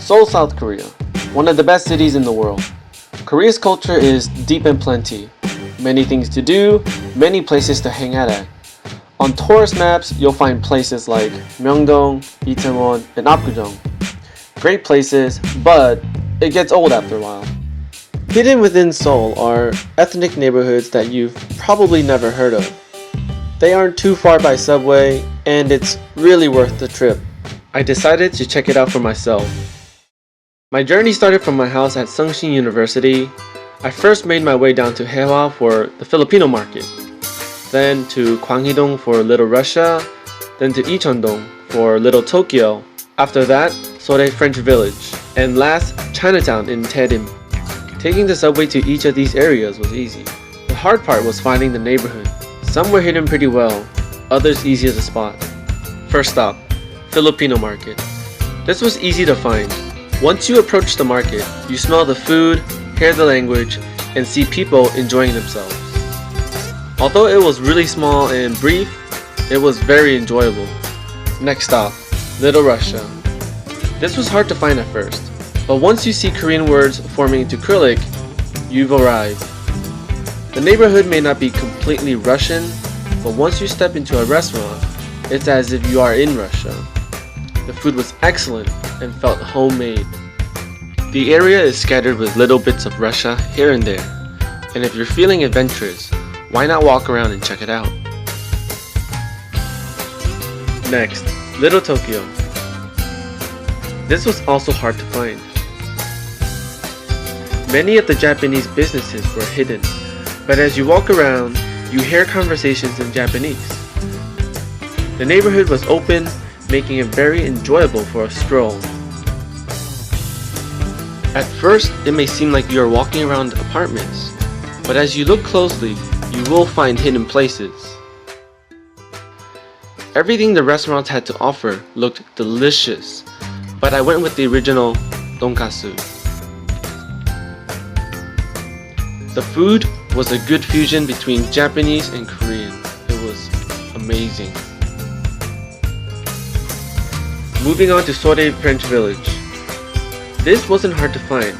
Seoul, South Korea, one of the best cities in the world. Korea's culture is deep and plenty. Many things to do, many places to hang out at. On tourist maps, you'll find places like Myeongdong, Itaewon, and Apgujeong. Great places, but it gets old after a while. Hidden within Seoul are ethnic neighborhoods that you've probably never heard of. They aren't too far by subway, and it's really worth the trip. I decided to check it out for myself. My journey started from my house at Seoul University. I first made my way down to Haewha for the Filipino market, then to Gwanghidong for Little Russia, then to Icheondong for Little Tokyo. After that, Seoul French Village, and last, Chinatown in Taerim. Taking the subway to each of these areas was easy. The hard part was finding the neighborhood. Some were hidden pretty well, others easier to spot. First stop, Filipino market. This was easy to find. Once you approach the market, you smell the food, hear the language, and see people enjoying themselves. Although it was really small and brief, it was very enjoyable. Next stop, Little Russia. This was hard to find at first, but once you see Korean words forming into Cyrillic, you've arrived. The neighborhood may not be completely Russian, but once you step into a restaurant, it's as if you are in Russia. The food was excellent and felt homemade. The area is scattered with little bits of Russia here and there, and if you're feeling adventurous, why not walk around and check it out? Next, Little Tokyo. This was also hard to find. Many of the Japanese businesses were hidden, but as you walk around, you hear conversations in Japanese. The neighborhood was open, making it very enjoyable for a stroll. At first, it may seem like you are walking around apartments, but as you look closely, you will find hidden places. Everything the restaurants had to offer looked delicious, but I went with the original tonkatsu. The food was a good fusion between Japanese and Korean. It was amazing. Moving on to Seoul French Village. This wasn't hard to find.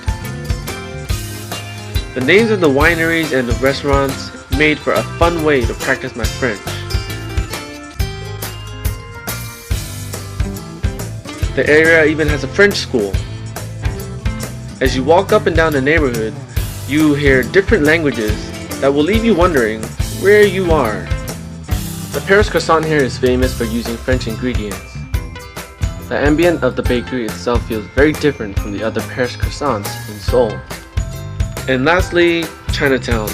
The names of the wineries and the restaurants made for a fun way to practice my French. The area even has a French school. As you walk up and down the neighborhood, you hear different languages that will leave you wondering where you are. The Paris croissant here is famous for using French ingredients. The ambient of the bakery itself feels very different from the other Paris croissants in Seoul. And lastly, Chinatown.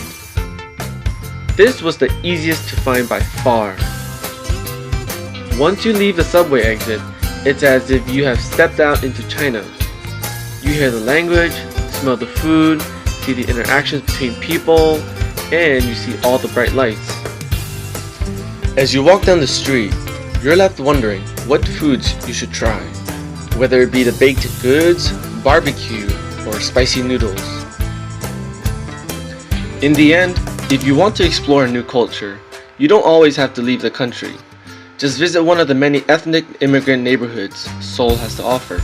This was the easiest to find by far. Once you leave the subway exit, it's as if you have stepped out into China. You hear the language, smell the food, see the interactions between people, and you see all the bright lights. As you walk down the street, you're left wondering what foods you should try, whether it be the baked goods, barbecue, or spicy noodles. In the end, if you want to explore a new culture, you don't always have to leave the country. Just visit one of the many ethnic immigrant neighborhoods Seoul has to offer.